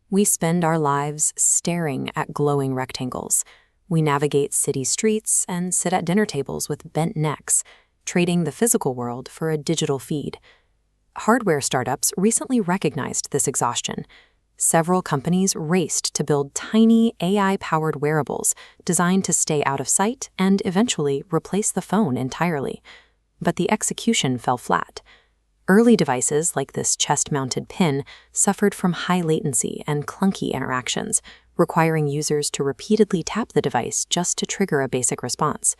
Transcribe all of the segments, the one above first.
We spend our lives staring at glowing rectangles. We navigate city streets and sit at dinner tables with bent necks, trading the physical world for a digital feed. Hardware startups recently recognized this exhaustion. Several companies raced to build tiny AI-powered wearables designed to stay out of sight and eventually replace the phone entirely. But the execution fell flat. Early devices like this chest-mounted pin suffered from high latency and clunky interactions, requiring users to repeatedly tap the device just to trigger a basic response.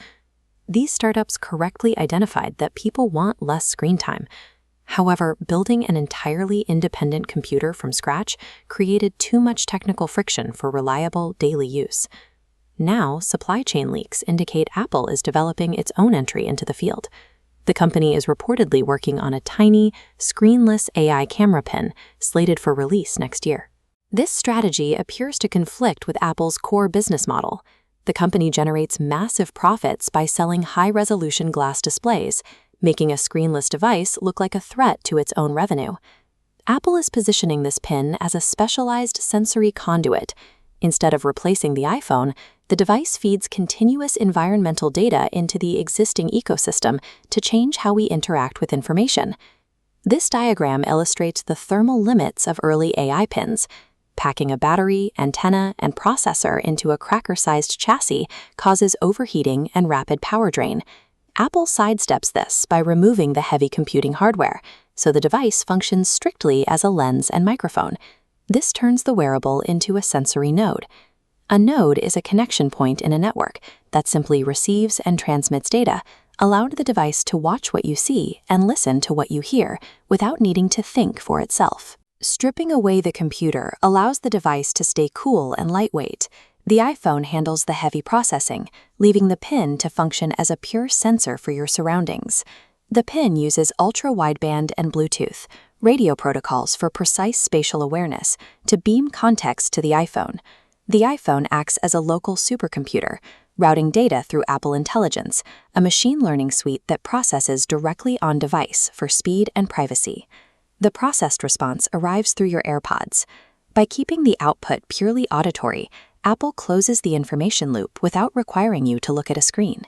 These startups correctly identified that people want less screen time. However, building an entirely independent computer from scratch created too much technical friction for reliable daily use. Now, supply chain leaks indicate Apple is developing its own entry into the field. The company is reportedly working on a tiny, screenless AI camera pin slated for release next year. This strategy appears to conflict with Apple's core business model. The company generates massive profits by selling high-resolution glass displays, making a screenless device look like a threat to its own revenue. Apple is positioning this pin as a specialized sensory conduit. Instead of replacing the iPhone, the device feeds continuous environmental data into the existing ecosystem to change how we interact with information. This diagram illustrates the thermal limits of early AI pins. Packing a battery, antenna, and processor into a cracker-sized chassis causes overheating and rapid power drain. Apple sidesteps this by removing the heavy computing hardware, so the device functions strictly as a lens and microphone. This turns the wearable into a sensory node. A node is a connection point in a network that simply receives and transmits data, allowing the device to watch what you see and listen to what you hear without needing to think for itself. Stripping away the computer allows the device to stay cool and lightweight. The iPhone handles the heavy processing, leaving the pin to function as a pure sensor for your surroundings. The pin uses ultra-wideband and Bluetooth radio protocols for precise spatial awareness to beam context to the iPhone. The iPhone acts as a local supercomputer, routing data through Apple Intelligence, a machine learning suite that processes directly on device for speed and privacy. The processed response arrives through your AirPods. By keeping the output purely auditory, Apple closes the information loop without requiring you to look at a screen.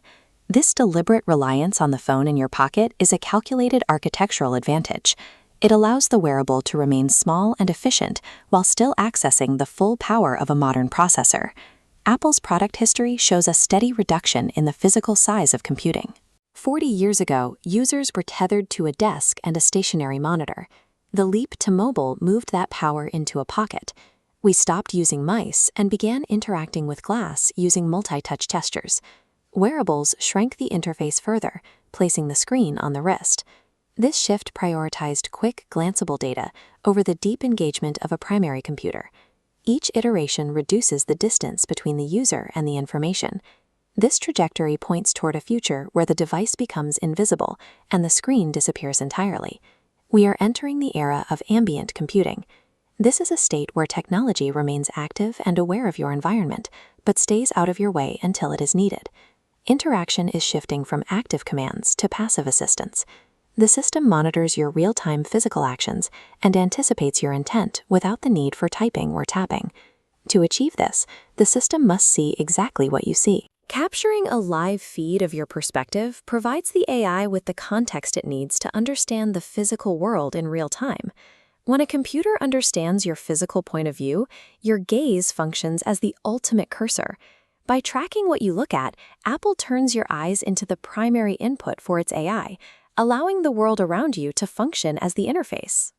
This deliberate reliance on the phone in your pocket is a calculated architectural advantage. It allows the wearable to remain small and efficient while still accessing the full power of a modern processor. Apple's product history shows a steady reduction in the physical size of computing. 40 years ago, users were tethered to a desk and a stationary monitor. The leap to mobile moved that power into a pocket. We stopped using mice and began interacting with glass using multi-touch gestures. Wearables shrank the interface further, placing the screen on the wrist. This shift prioritized quick, glanceable data over the deep engagement of a primary computer. Each iteration reduces the distance between the user and the information. This trajectory points toward a future where the device becomes invisible and the screen disappears entirely. We are entering the era of ambient computing. This is a state where technology remains active and aware of your environment, but stays out of your way until it is needed. Interaction is shifting from active commands to passive assistance. The system monitors your real-time physical actions and anticipates your intent without the need for typing or tapping. To achieve this, the system must see exactly what you see. Capturing a live feed of your perspective provides the AI with the context it needs to understand the physical world in real time. When a computer understands your physical point of view, your gaze functions as the ultimate cursor. By tracking what you look at, Apple turns your eyes into the primary input for its AI, allowing the world around you to function as the interface.